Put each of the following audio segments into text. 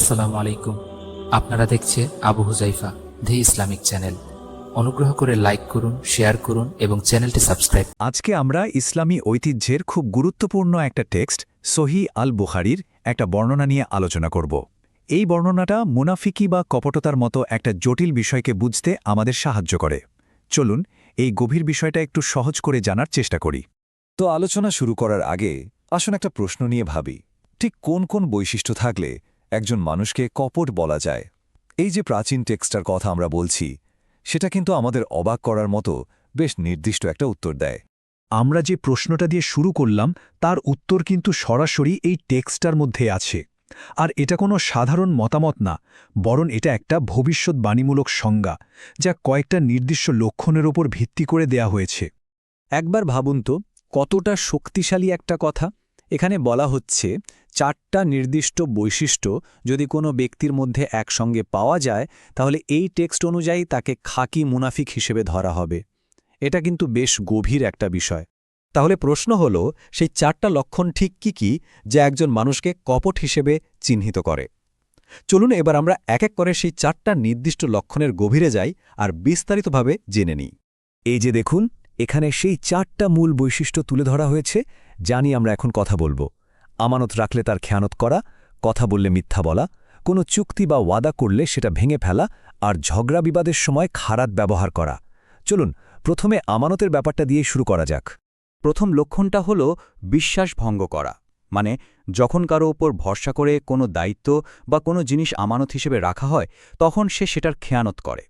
আসসালামু আলাইকুম। আপনারা দেখছে আবু হুজাইফা দি ইসলামিক চ্যানেল। অনুগ্রহ করে লাইক করুন, শেয়ার করুন এবং চ্যানেলটি সাবস্ক্রাইব। আজকে আমরা ইসলামী ঐতিহ্যের খুব গুরুত্বপূর্ণ একটা টেক্সট সহিহ আল বুখারীর একটা বর্ণনা নিয়ে আলোচনা করব। এই বর্ণনাটা মুনাফিকি বা কপটতার মতো একটা জটিল বিষয়কে বুঝতে আমাদের সাহায্য করে। চলুন এই গভীর বিষয়টা একটু সহজ করে জানার চেষ্টা করি। তো আলোচনা শুরু করার আগে আসুন একটা প্রশ্ন নিয়ে ভাবি, ঠিক কোন কোন বৈশিষ্ট্য থাকলে একজন মানুষকে কপট বলা যায়? এই যে প্রাচীন টেক্সটার কথা আমরা বলছি, সেটা কিন্তু আমাদের অবাক করার মতো বেশ নির্দিষ্ট একটা উত্তর দেয়। আমরা যে প্রশ্নটা দিয়ে শুরু করলাম তার উত্তর কিন্তু সরাসরি এই টেক্সটার মধ্যে আছে। আর এটা কোনো সাধারণ মতামত না, বরং এটা একটা ভবিষ্যৎবাণীমূলক সংজ্ঞা, যা কয়েকটা নির্দিষ্ট লক্ষণের ওপর ভিত্তি করে দেয়া হয়েছে। একবার ভাবুন তো, কতটা শক্তিশালী একটা কথা। এখানে বলা হচ্ছে 4টা নির্দিষ্ট বৈশিষ্ট্য যদি কোনো ব্যক্তির মধ্যে একসঙ্গে পাওয়া যায়, তাহলে এই টেক্সট অনুযায়ী তাকে খাকি মুনাফিক হিসেবে ধরা হবে। এটা কিন্তু বেশ গভীর একটা বিষয়। তাহলে প্রশ্ন হলো, সেই 4টা লক্ষণ ঠিক কি যা একজন মানুষকে কপট হিসেবে চিহ্নিত করে? চলুন এবার আমরা এক এক করে সেই 4টা নির্দিষ্ট লক্ষণের গভীরে যাই আর বিস্তারিতভাবে জেনে নিই। এই যে দেখুন, এখানে সেই 4টা মূল বৈশিষ্ট্য তুলে ধরা হয়েছে, যা নিয়ে আমরা এখন কথা বলবো। আমানত রাখলে তার খেয়ানত করা, কথা বললে মিথ্যা বলা, কোনো চুক্তি বা ওয়াদা করলে সেটা ভেঙে ফেলা, আর ঝগড়া বিবাদের সময় খারাপ ব্যবহার করা। চলুন প্রথমে আমানতের ব্যাপারটা দিয়ে শুরু করা যাক। প্রথম লক্ষণটা হল বিশ্বাস ভঙ্গ করা। মানে যখন কারো ওপর ভরসা করে কোনো দায়িত্ব বা কোনো জিনিস আমানত হিসেবে রাখা হয়, তখন সে সেটার খেয়ানত করে।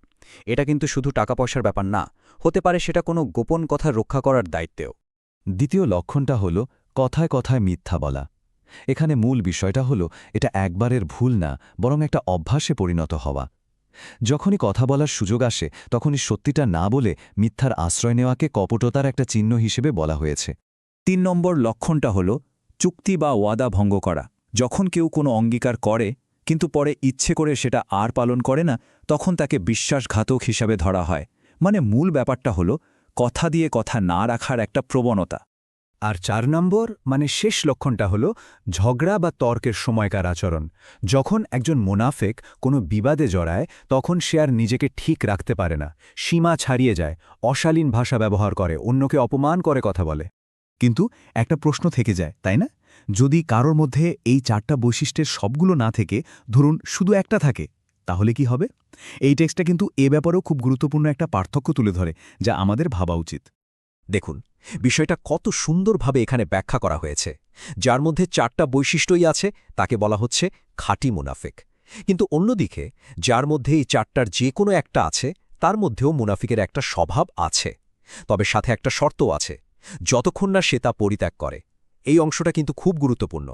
এটা কিন্তু শুধু টাকা পয়সার ব্যাপার না, হতে পারে সেটা কোনো গোপন কথা রক্ষা করার দায়িত্বেও। দ্বিতীয় লক্ষণটা হল কথায় কথায় মিথ্যা বলা। এখানে মূল বিষয়টা হলো এটা একবারের ভুল না, বরং একটা অভ্যাসে পরিণত হওয়া। যখনই কথা বলার সুযোগ আসে তখনই সত্যিটা না বলে মিথ্যার আশ্রয় নেওয়াকে কপটতার একটা চিহ্ন হিসেবে বলা হয়েছে। 3 নম্বর লক্ষণটা হল চুক্তি বা ওয়াদা ভঙ্গ করা। যখন কেউ কোনো অঙ্গীকার করে কিন্তু পরে ইচ্ছে করে সেটা আর পালন করে না, তখন তাকে বিশ্বাসঘাতক হিসাবে ধরা হয়। মানে মূল ব্যাপারটা হল কথা দিয়ে কথা না রাখার একটা প্রবণতা। আর 4 নম্বর মানে শেষ লক্ষণটা হল ঝগড়া বা তর্কের সময়কার আচরণ। যখন একজন মুনাফিক কোনো বিবাদে জড়ায়, তখন সে আর নিজেকে ঠিক রাখতে পারে না, সীমা ছাড়িয়ে যায়, অশালীন ভাষা ব্যবহার করে, অন্যকে অপমান করে কথা বলে। কিন্তু একটা প্রশ্ন থেকে যায়, তাই না? যদি কারোর মধ্যে এই 4টা বৈশিষ্ট্যের সবগুলো না থেকে ধরুন শুধু একটা থাকে, তাহলে কি হবে? এই টেক্সটটা কিন্তু এ ব্যাপারেও খুব গুরুত্বপূর্ণ একটা পার্থক্য তুলে ধরে, যা আমাদের ভাবা উচিত। দেখুন, বিষয়টা কত সুন্দরভাবে এখানে ব্যাখ্যা করা হয়েছে। যার মধ্যে 4টা বৈশিষ্ট্যই আছে, তাকে বলা হচ্ছে খাঁটি মুনাফিক। কিন্তু অন্যদিকে যার মধ্যে এই 4টার যে কোনো একটা আছে, তার মধ্যেও মুনাফিকের একটা স্বভাব আছে। তবে সাথে একটা শর্তও আছে, যতক্ষণ না সে তা পরিত্যাগ করে। এই অংশটা কিন্তু খুব গুরুত্বপূর্ণ।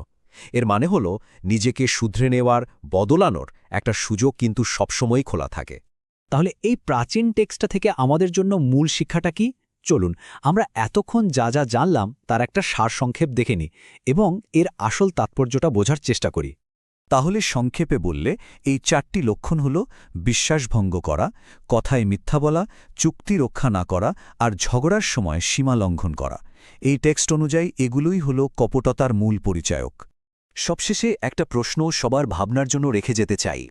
এর মানে হল, নিজেকে শুধরে নেওয়ার, বদলানোর একটা সুযোগ কিন্তু সবসময়ই খোলা থাকে। তাহলে এই প্রাচীন টেক্সটটা থেকে আমাদের জন্য মূল শিক্ষাটা কি? চলুন আমরা এতক্ষণ যা যা জানলাম তার একটা সারসংক্ষেপ দেখে নিই এবং এর আসল তাৎপর্যটা বোঝার চেষ্টা করি। তাহলে সংক্ষেপে বললে এই 4টি লক্ষণ হল বিশ্বাসভঙ্গ করা, কথায় মিথ্যা বলা, চুক্তি রক্ষা না করা আর ঝগড়ার সময় সীমা লঙ্ঘন করা। এই টেক্সট অনুযায়ী এগুলোই হল কপটতার মূল পরিচায়ক। সবশেষে একটা প্রশ্ন সবার ভাবনার জন্য রেখে যেতে চাই।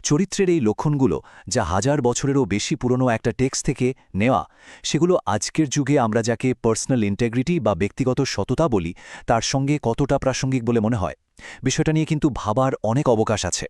চরিত্রের এই লক্ষণগুলো, যা হাজার বছরেরও বেশি পুরনো একটা টেক্সট থেকে নেওয়া, সেগুলো আজকের যুগে আমরা যাকে পার্সোনাল ইন্টেগ্রিটি বা ব্যক্তিগত সততা বলি, তার সঙ্গে কতটা প্রাসঙ্গিক বলে মনে হয়? বিষয়টা নিয়ে কিন্তু ভাবার অনেক অবকাশ আছে।